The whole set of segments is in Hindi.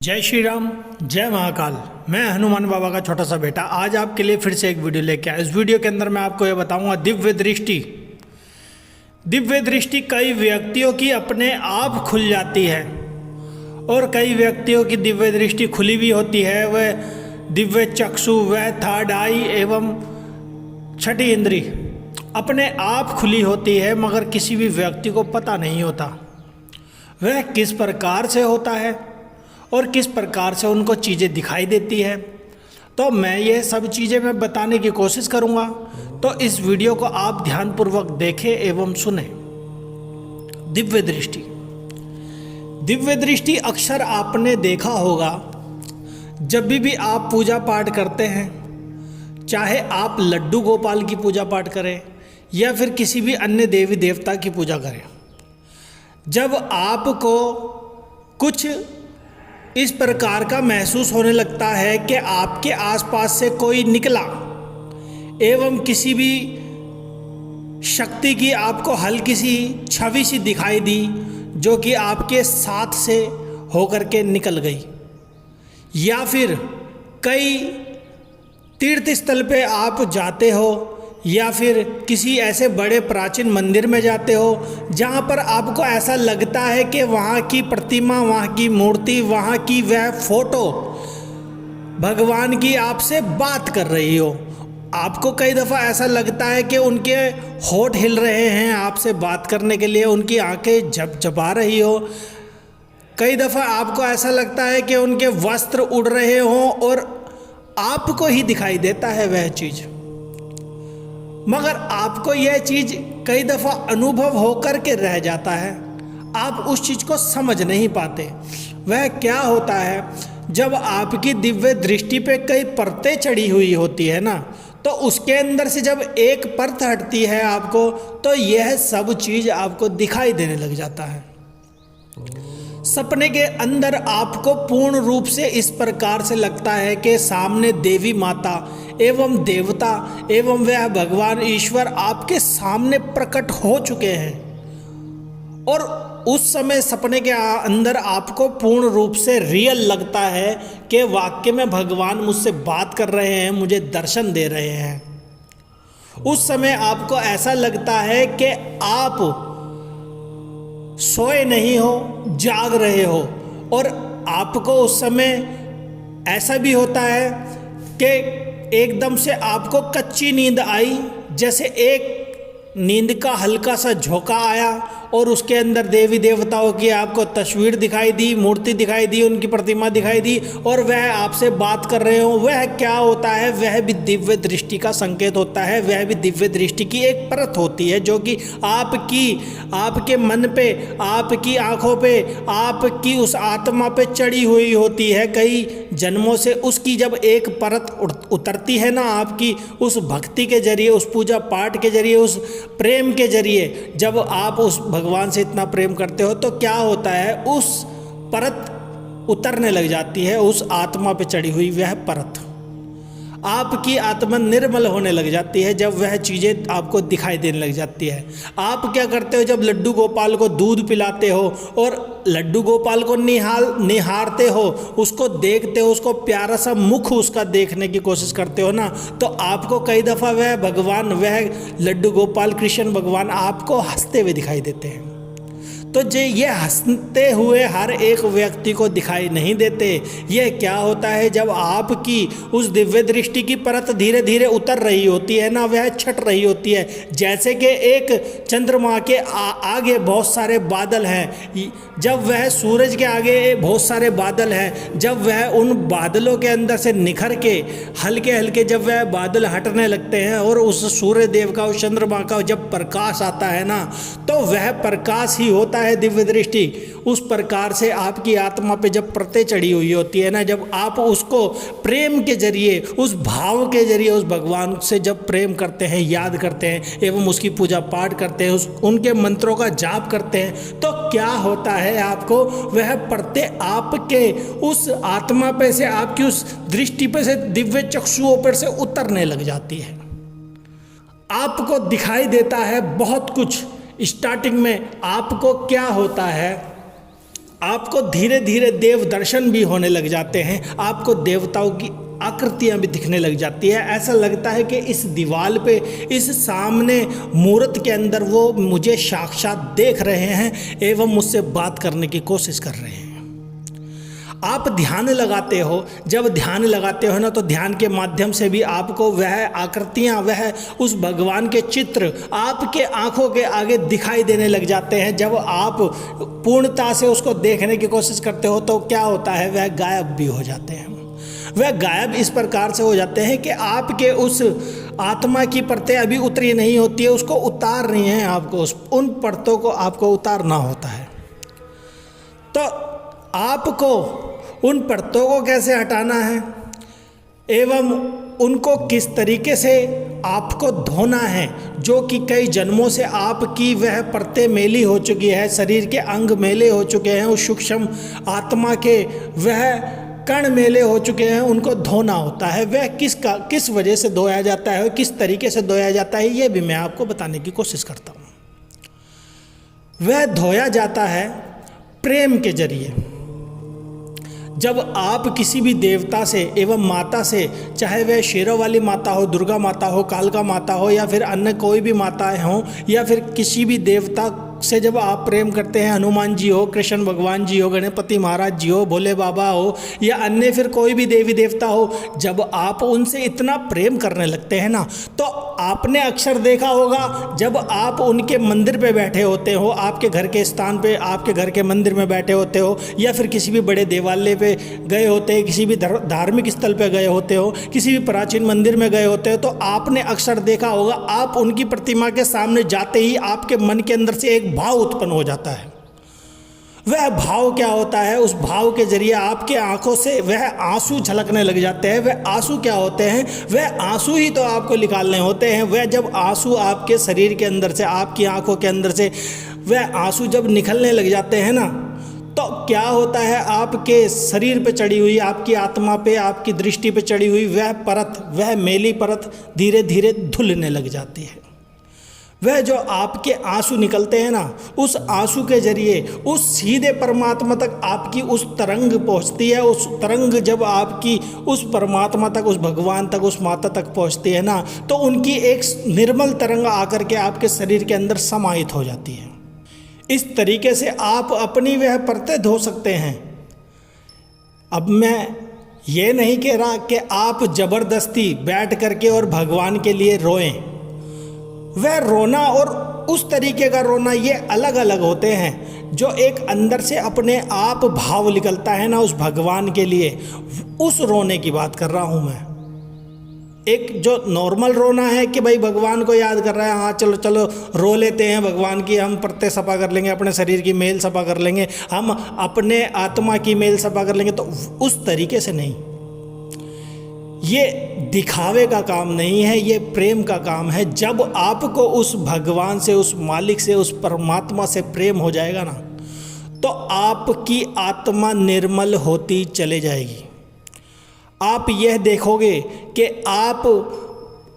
जय श्री राम, जय महाकाल। मैं हनुमान बाबा का छोटा सा बेटा आज आपके लिए फिर से एक वीडियो लेके आया। इस वीडियो के अंदर मैं आपको ये बताऊंगा दिव्य दृष्टि। दिव्य दृष्टि कई व्यक्तियों की अपने आप खुल जाती है और कई व्यक्तियों की दिव्य दृष्टि खुली भी होती है। वह दिव्य चक्षु, वह थर्ड आई एवं छठी इंद्री अपने आप खुली होती है, मगर किसी भी व्यक्ति को पता नहीं होता वह किस प्रकार से होता है और किस प्रकार से उनको चीज़ें दिखाई देती है। तो मैं ये सब चीज़ें मैं बताने की कोशिश करूँगा, तो इस वीडियो को आप ध्यानपूर्वक देखें एवं सुने। दिव्य दृष्टि। दिव्य दृष्टि अक्सर आपने देखा होगा जब भी आप पूजा पाठ करते हैं, चाहे आप लड्डू गोपाल की पूजा पाठ करें या फिर किसी भी अन्य देवी देवता की पूजा करें, जब आपको कुछ इस प्रकार का महसूस होने लगता है कि आपके आसपास से कोई निकला एवं किसी भी शक्ति की आपको हल्की सी छवि सी दिखाई दी जो कि आपके साथ से होकर के निकल गई, या फिर कई तीर्थ स्थल पे आप जाते हो या फिर किसी ऐसे बड़े प्राचीन मंदिर में जाते हो जहाँ पर आपको ऐसा लगता है कि वहाँ की प्रतिमा, वहाँ की मूर्ति, वहाँ की वह फोटो भगवान की आपसे बात कर रही हो। आपको कई दफ़ा ऐसा लगता है कि उनके होठ हिल रहे हैं आपसे बात करने के लिए, उनकी आंखें झपझपा रही हो। कई दफ़ा आपको ऐसा लगता है कि उनके वस्त्र उड़ रहे हों और आपको ही दिखाई देता है वह चीज़, मगर आपको यह चीज़ कई दफ़ा अनुभव होकर के रह जाता है। आप उस चीज़ को समझ नहीं पाते। वह क्या होता है, जब आपकी दिव्य दृष्टि पे कई परतें चढ़ी हुई होती है ना, तो उसके अंदर से जब एक परत हटती है आपको, तो यह सब चीज़ आपको दिखाई देने लग जाता है। सपने के अंदर आपको पूर्ण रूप से इस प्रकार से लगता है कि सामने देवी माता एवं देवता एवं वह भगवान ईश्वर आपके सामने प्रकट हो चुके हैं, और उस समय सपने के अंदर आपको पूर्ण रूप से रियल लगता है कि वाकई में भगवान मुझसे बात कर रहे हैं, मुझे दर्शन दे रहे हैं। उस समय आपको ऐसा लगता है कि आप सोए नहीं हो, जाग रहे हो, और आपको उस समय ऐसा भी होता है कि एकदम से आपको कच्ची नींद आई, जैसे एक नींद का हल्का सा झोंका आया और उसके अंदर देवी देवताओं की आपको तस्वीर दिखाई दी, मूर्ति दिखाई दी, उनकी प्रतिमा दिखाई दी और वह आपसे बात कर रहे हो। वह क्या होता है, वह भी दिव्य दृष्टि का संकेत होता है। वह भी दिव्य दृष्टि की एक परत होती है जो कि आपके मन पे, आपकी आंखों पे, आपकी उस आत्मा पे चढ़ी हुई होती है कई जन्मों से। उसकी जब एक परत उतरती है ना आपकी, उस भक्ति के जरिए, उस पूजा पाठ के जरिए, उस प्रेम के जरिए, जब आप उस भगवान से इतना प्रेम करते हो, तो क्या होता है, उस परत उतरने लग जाती है। उस आत्मा पे चढ़ी हुई वह परत, आपकी आत्मा निर्मल होने लग जाती है जब वह चीज़ें आपको दिखाई देने लग जाती है। आप क्या करते हो, जब लड्डू गोपाल को दूध पिलाते हो और लड्डू गोपाल को निहारते हो, उसको देखते हो, उसको प्यारा सा मुख उसका देखने की कोशिश करते हो ना, तो आपको कई दफ़ा वह भगवान, वह लड्डू गोपाल कृष्ण भगवान आपको हंसते हुए दिखाई देते हैं। तो ये हंसते हुए हर एक व्यक्ति को दिखाई नहीं देते। यह क्या होता है, जब आपकी उस दिव्य दृष्टि की परत धीरे धीरे उतर रही होती है ना, वह छट रही होती है। जैसे कि एक चंद्रमा के आगे बहुत सारे बादल हैं, जब वह सूरज के आगे बहुत सारे बादल हैं, जब वह उन बादलों के अंदर से निखर के हल्के हल्के जब वह बादल हटने लगते हैं और उस सूर्य देव का, उस चंद्रमा का जब प्रकाश आता है ना, तो वह प्रकाश ही होता है दिव्य दृष्टि। उस प्रकार से आपकी आत्मा पे जब परतें चढ़ी हुई होती है ना, जब आप उसको प्रेम के जरिए, उस भाव के जरिए उस भगवान से जब प्रेम करते हैं, याद करते हैं एवं उसकी पूजा पाठ करते हैं, उनके मंत्रों का जाप करते हैं, तो क्या होता है, आपको वह परतें आपके उस आत्मा पे से, आपकी उस दृष्टि पे से, दिव्य चक्षुओं पर से उतरने लग जाती है। आपको दिखाई देता है बहुत कुछ। स्टार्टिंग में आपको क्या होता है, आपको धीरे धीरे देव दर्शन भी होने लग जाते हैं, आपको देवताओं की आकृतियां भी दिखने लग जाती है। ऐसा लगता है कि इस दीवार पे, इस सामने मूर्त के अंदर वो मुझे साक्षात देख रहे हैं एवं मुझसे बात करने की कोशिश कर रहे हैं। आप ध्यान लगाते हो, जब ध्यान लगाते हो ना, तो ध्यान के माध्यम से भी आपको वह आकृतियाँ, वह उस भगवान के चित्र आपके आंखों के आगे दिखाई देने लग जाते हैं। जब आप पूर्णता से उसको देखने की कोशिश करते हो तो क्या होता है, वह गायब भी हो जाते हैं। वह गायब इस प्रकार से हो जाते हैं कि आपके उस आत्मा की परतें अभी उतरी नहीं होती है, उसको उतार रही हैं आपको, उन परतों को आपको उतारना होता है। तो आपको उन परतों को कैसे हटाना है एवं उनको किस तरीके से आपको धोना है, जो कि कई जन्मों से आपकी वह परतें मैली हो चुकी है, शरीर के अंग मैले हो चुके हैं, उस सूक्ष्म आत्मा के वह कण मेले हो चुके हैं, उनको धोना होता है। वह किस वजह से धोया जाता है, किस तरीके से धोया जाता है, ये भी मैं आपको बताने की कोशिश करता हूँ। वह धोया जाता है प्रेम के जरिए। जब आप किसी भी देवता से एवं माता से, चाहे वह शेरों वाली माता हो, दुर्गा माता हो, कालका माता हो, या फिर अन्य कोई भी माताएं हों, या फिर किसी भी देवता से जब आप प्रेम करते हैं, हनुमान जी हो, कृष्ण भगवान जी हो, गणपति महाराज जी हो, भोले बाबा हो, या अन्य फिर कोई भी देवी देवता हो, जब आप उनसे इतना प्रेम करने लगते हैं ना, तो आपने अक्सर देखा होगा, जब आप उनके मंदिर पे बैठे होते हो, आपके घर के स्थान पे, आपके घर के मंदिर में बैठे होते हो, या फिर किसी भी बड़े देवालय पे गए होते हैं, किसी भी धार्मिक स्थल पे गए होते हो, किसी भी प्राचीन मंदिर में गए होते हो, तो आपने अक्सर देखा होगा, आप उनकी प्रतिमा के सामने जाते ही आपके मन के अंदर से एक भाव उत्पन्न हो जाता है। वह भाव क्या होता है, उस भाव के जरिए आपके आंखों से वह आंसू झलकने लग जाते हैं। वह आंसू क्या होते हैं, वह आंसू ही तो आपको निकालने होते हैं। वह जब आंसू आपके शरीर के अंदर से, आपकी आंखों के अंदर से वह आंसू जब निकलने लग जाते हैं ना, तो क्या होता है, आपके शरीर पे चढ़ी हुई, आपकी आत्मा पे, आपकी दृष्टि पे चढ़ी हुई वह परत, वह मैली परत धीरे धीरे धुलने लग जाती है। वह जो आपके आंसू निकलते हैं ना, उस आंसू के जरिए उस सीधे परमात्मा तक आपकी उस तरंग पहुंचती है। उस तरंग जब आपकी उस परमात्मा तक, उस भगवान तक, उस माता तक पहुंचती है ना, तो उनकी एक निर्मल तरंग आकर के आपके शरीर के अंदर समाहित हो जाती है। इस तरीके से आप अपनी वह परतें धो सकते हैं। अब मैं ये नहीं कह रहा कि आप ज़बरदस्ती बैठ करके और भगवान के लिए रोएं। वह रोना और उस तरीके का रोना, ये अलग अलग होते हैं। जो एक अंदर से अपने आप भाव निकलता है ना उस भगवान के लिए, उस रोने की बात कर रहा हूँ मैं। एक जो नॉर्मल रोना है कि भाई भगवान को याद कर रहा है, हाँ चलो चलो रो लेते हैं, भगवान की हम परतें सफा कर लेंगे, अपने शरीर की मेल सफा कर लेंगे, हम अपने आत्मा की मेल सफा कर लेंगे, तो उस तरीके से नहीं। ये दिखावे का काम नहीं है, ये प्रेम का काम है। जब आपको उस भगवान से, उस मालिक से, उस परमात्मा से प्रेम हो जाएगा ना, तो आपकी आत्मा निर्मल होती चले जाएगी। आप यह देखोगे कि आप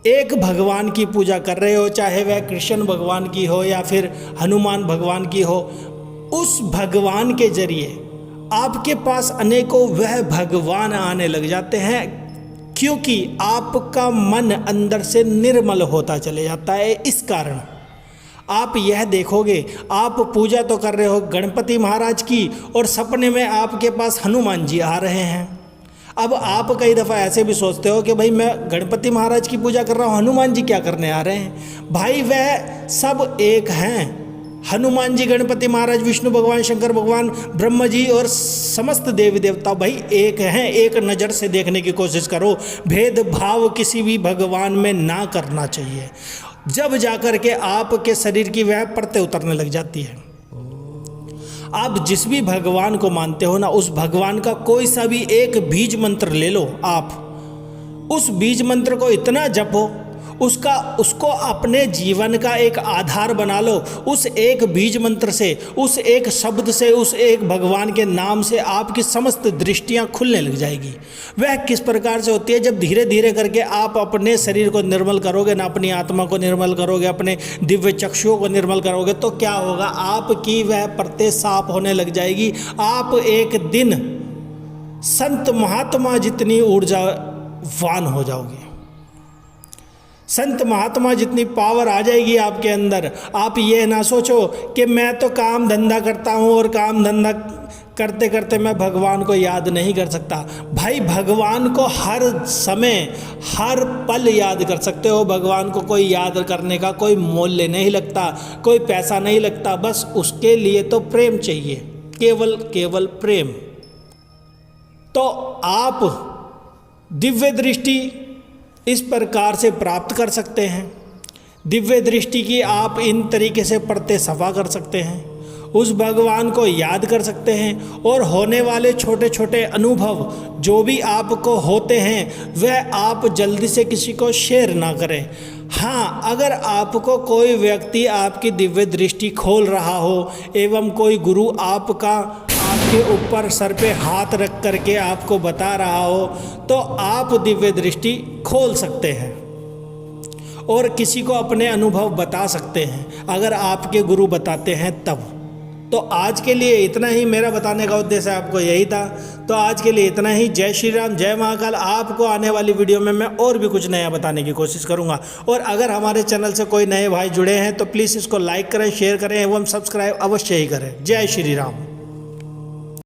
एक भगवान की पूजा कर रहे हो, चाहे वह कृष्ण भगवान की हो या फिर हनुमान भगवान की हो, उस भगवान के जरिए आपके पास अनेकों वह भगवान आने लग जाते हैं, क्योंकि आपका मन अंदर से निर्मल होता चले जाता है। इस कारण आप यह देखोगे, आप पूजा तो कर रहे हो गणपति महाराज की, और सपने में आपके पास हनुमान जी आ रहे हैं। अब आप कई दफ़ा ऐसे भी सोचते हो कि भाई मैं गणपति महाराज की पूजा कर रहा हूँ, हनुमान जी क्या करने आ रहे हैं। भाई वह सब एक हैं। हनुमान जी, गणपति महाराज, विष्णु भगवान, शंकर भगवान, ब्रह्मा जी और समस्त देवी देवता भाई एक हैं। एक नज़र से देखने की कोशिश करो। भेदभाव किसी भी भगवान में ना करना चाहिए। जब जाकर के आपके शरीर की वह परतें उतरने लग जाती है। आप जिस भी भगवान को मानते हो ना, उस भगवान का कोई सा भी एक बीज मंत्र ले लो, आप उस बीज मंत्र को इतना जपो, उसको अपने जीवन का एक आधार बना लो। उस एक बीज मंत्र से, उस एक शब्द से, उस एक भगवान के नाम से आपकी समस्त दृष्टियां खुलने लग जाएगी। वह किस प्रकार से होती है? जब धीरे धीरे करके आप अपने शरीर को निर्मल करोगे ना, अपनी आत्मा को निर्मल करोगे, अपने दिव्य चक्षुओं को निर्मल करोगे, तो क्या होगा? आपकी वह परतें साफ होने लग जाएगी। आप एक दिन संत महात्मा जितनी ऊर्जावान हो जाओगे, संत महात्मा जितनी पावर आ जाएगी आपके अंदर। आप ये ना सोचो कि मैं तो काम धंधा करता हूँ और काम धंधा करते करते मैं भगवान को याद नहीं कर सकता। भाई, भगवान को हर समय हर पल याद कर सकते हो। भगवान को कोई याद करने का कोई मूल्य नहीं लगता, कोई पैसा नहीं लगता, बस उसके लिए तो प्रेम चाहिए, केवल प्रेम। तो आप दिव्य दृष्टि इस प्रकार से प्राप्त कर सकते हैं। दिव्य दृष्टि की आप इन तरीके से परतें सफा कर सकते हैं, उस भगवान को याद कर सकते हैं, और होने वाले छोटे छोटे अनुभव जो भी आपको होते हैं वह आप जल्दी से किसी को शेयर ना करें। हाँ, अगर आपको कोई व्यक्ति आपकी दिव्य दृष्टि खोल रहा हो एवं कोई गुरु आपके ऊपर सर पे हाथ रख करके आपको बता रहा हो, तो आप दिव्य दृष्टि खोल सकते हैं और किसी को अपने अनुभव बता सकते हैं, अगर आपके गुरु बताते हैं तब। तो आज के लिए इतना ही, मेरा बताने का उद्देश्य आपको यही था। तो आज के लिए इतना ही। जय श्री राम, जय महाकाल। आपको आने वाली वीडियो में मैं और भी कुछ नया बताने की कोशिश करूंगा। और अगर हमारे चैनल से कोई नए भाई जुड़े हैं तो प्लीज़ इसको लाइक करें, शेयर करें एवं सब्सक्राइब अवश्य ही करें। जय श्री राम।